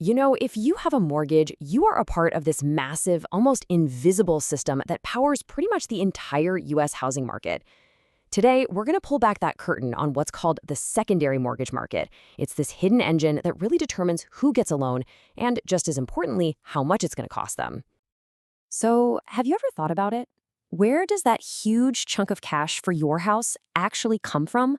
If you have a mortgage, you are a part of this massive, almost invisible system that powers pretty much the entire U.S. housing market. Today, we're going to pull back that curtain on what's called the secondary mortgage market. It's this hidden engine that really determines who gets a loan and, just as importantly, how much it's going to cost them. So, have you ever thought about it? Where does that huge chunk of cash for your house actually come from?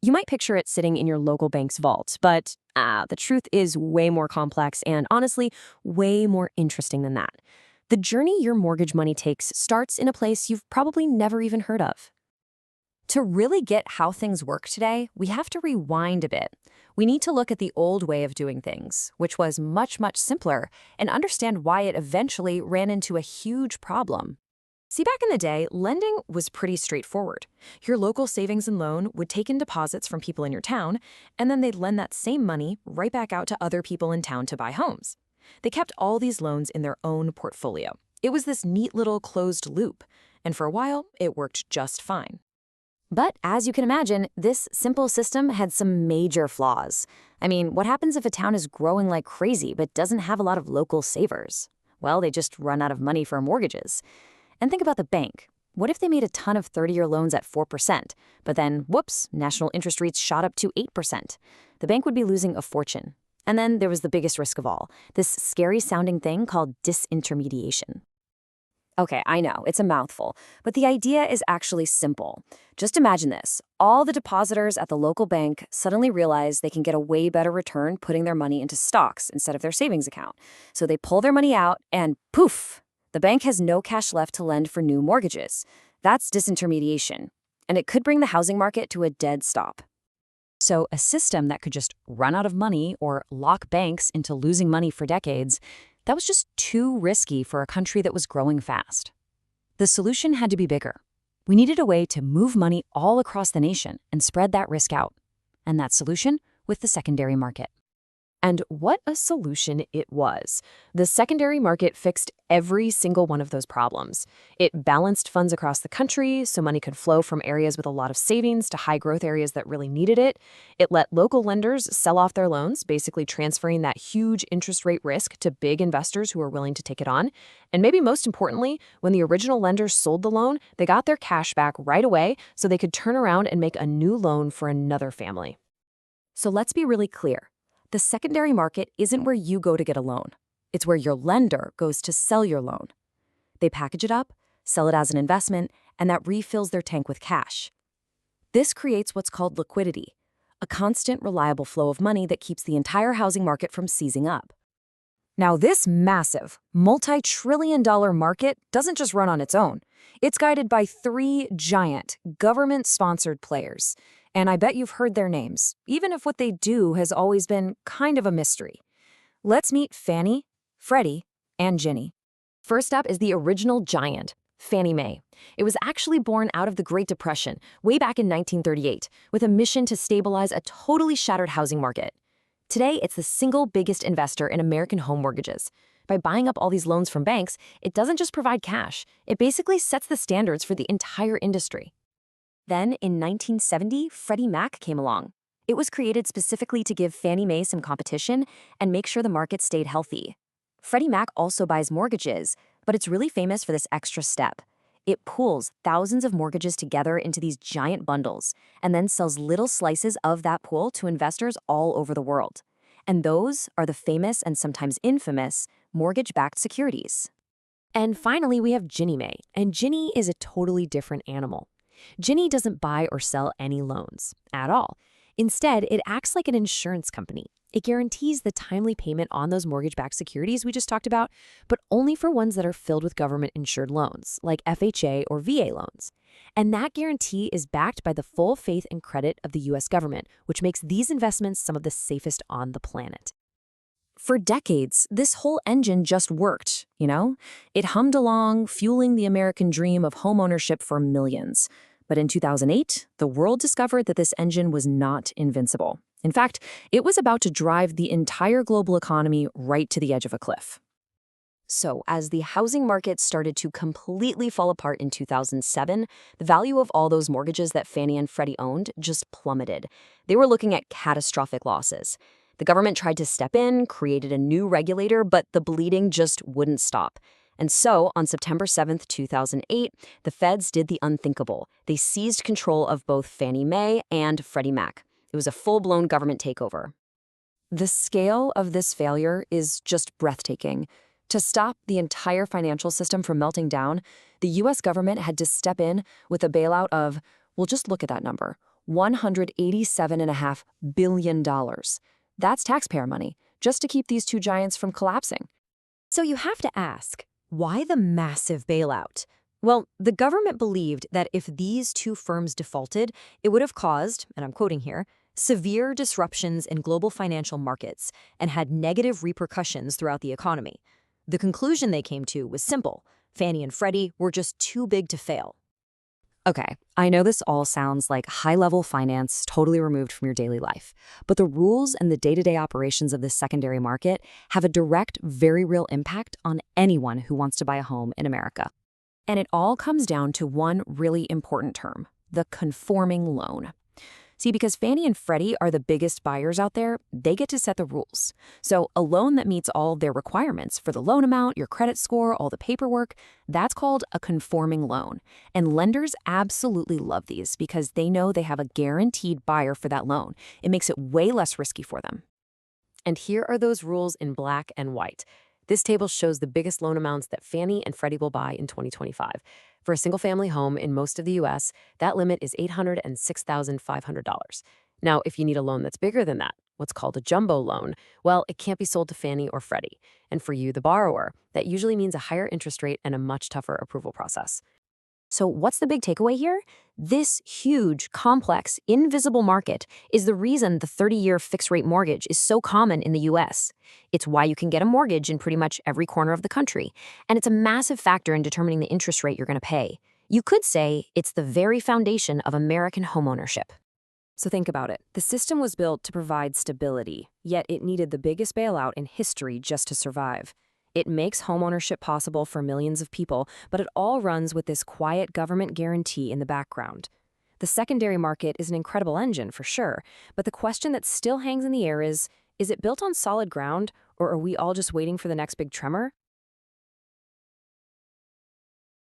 You might picture it sitting in your local bank's vault, but the truth is way more complex and, honestly, way more interesting than that. The journey your mortgage money takes starts in a place you've probably never even heard of. To really get how things work today, we have to rewind a bit. We need to look at the old way of doing things, which was much, much simpler, and understand why it eventually ran into a huge problem. See, back in the day, lending was pretty straightforward. Your local savings and loan would take in deposits from people in your town, and then they'd lend that same money right back out to other people in town to buy homes. They kept all these loans in their own portfolio. It was this neat little closed loop, and for a while, it worked just fine. But as you can imagine, this simple system had some major flaws. I mean, what happens if a town is growing like crazy but doesn't have a lot of local savers? Well, they just run out of money for mortgages. And think about the bank. What if they made a ton of 30-year loans at 4%, but then, whoops, national interest rates shot up to 8%? The bank would be losing a fortune. And then there was the biggest risk of all, this scary-sounding thing called disintermediation. Okay, I know, it's a mouthful, but the idea is actually simple. Just imagine this. All the depositors at the local bank suddenly realize they can get a way better return putting their money into stocks instead of their savings account. So they pull their money out and poof, the bank has no cash left to lend for new mortgages. That's disintermediation, and it could bring the housing market to a dead stop. So a system that could just run out of money or lock banks into losing money for decades, that was just too risky for a country that was growing fast. The solution had to be bigger. We needed a way to move money all across the nation and spread that risk out. And that solution with the secondary market. And what a solution it was. The secondary market fixed every single one of those problems. It balanced funds across the country so money could flow from areas with a lot of savings to high-growth areas that really needed it. It let local lenders sell off their loans, basically transferring that huge interest rate risk to big investors who were willing to take it on. And maybe most importantly, when the original lenders sold the loan, they got their cash back right away so they could turn around and make a new loan for another family. So let's be really clear. The secondary market isn't where you go to get a loan. It's where your lender goes to sell your loan. They package it up, sell it as an investment, and that refills their tank with cash. This creates what's called liquidity, a constant, reliable flow of money that keeps the entire housing market from seizing up. Now, this massive, multi-trillion-dollar market doesn't just run on its own. It's guided by three giant, government-sponsored players. And I bet you've heard their names, even if what they do has always been kind of a mystery. Let's meet Fannie, Freddie, and Ginnie. First up is the original giant, Fannie Mae. It was actually born out of the Great Depression, way back in 1938, with a mission to stabilize a totally shattered housing market. Today, it's the single biggest investor in American home mortgages. By buying up all these loans from banks, it doesn't just provide cash, it basically sets the standards for the entire industry. Then, in 1970, Freddie Mac came along. It was created specifically to give Fannie Mae some competition and make sure the market stayed healthy. Freddie Mac also buys mortgages, but it's really famous for this extra step. It pools thousands of mortgages together into these giant bundles and then sells little slices of that pool to investors all over the world. And those are the famous and sometimes infamous mortgage-backed securities. And finally, we have Ginnie Mae, and Ginnie is a totally different animal. Ginnie doesn't buy or sell any loans at all. Instead, it acts like an insurance company. It guarantees the timely payment on those mortgage-backed securities we just talked about, but only for ones that are filled with government-insured loans, like FHA or VA loans. And that guarantee is backed by the full faith and credit of the U.S. government, which makes these investments some of the safest on the planet. For decades, this whole engine just worked, It hummed along, fueling the American dream of homeownership for millions. But in 2008, the world discovered that this engine was not invincible. In fact, it was about to drive the entire global economy right to the edge of a cliff. So, as the housing market started to completely fall apart in 2007, the value of all those mortgages that Fannie and Freddie owned just plummeted. They were looking at catastrophic losses. The government tried to step in, created a new regulator, but the bleeding just wouldn't stop. And so, on September 7th, 2008, the feds did the unthinkable. They seized control of both Fannie Mae and Freddie Mac. It was a full-blown government takeover. The scale of this failure is just breathtaking. To stop the entire financial system from melting down, the U.S. government had to step in with a bailout of, well, just look at that number, $187.5 billion. That's taxpayer money, just to keep these two giants from collapsing. So you have to ask, why the massive bailout? Well, the government believed that if these two firms defaulted, it would have caused, and I'm quoting here, severe disruptions in global financial markets and had negative repercussions throughout the economy. The conclusion they came to was simple. Fannie and Freddie were just too big to fail. Okay, I know this all sounds like high-level finance totally removed from your daily life, but the rules and the day-to-day operations of this secondary market have a direct, very real impact on anyone who wants to buy a home in America. And it all comes down to one really important term, the conforming loan. See, because Fannie and Freddie are the biggest buyers out there, they get to set the rules. So a loan that meets all of their requirements for the loan amount, your credit score, all the paperwork, that's called a conforming loan. And lenders absolutely love these because they know they have a guaranteed buyer for that loan. It makes it way less risky for them. And here are those rules in black and white. This table shows the biggest loan amounts that Fannie and Freddie will buy in 2025. For a single-family home in most of the U.S., that limit is $806,500. Now, if you need a loan that's bigger than that, what's called a jumbo loan, well, it can't be sold to Fannie or Freddie. And for you, the borrower, that usually means a higher interest rate and a much tougher approval process. So what's the big takeaway here? This huge, complex, invisible market is the reason the 30-year fixed-rate mortgage is so common in the U.S. It's why you can get a mortgage in pretty much every corner of the country, and it's a massive factor in determining the interest rate you're going to pay. You could say it's the very foundation of American homeownership. So think about it. The system was built to provide stability, yet it needed the biggest bailout in history just to survive. It makes homeownership possible for millions of people, but it all runs with this quiet government guarantee in the background. The secondary market is an incredible engine, for sure, but the question that still hangs in the air is it built on solid ground, or are we all just waiting for the next big tremor?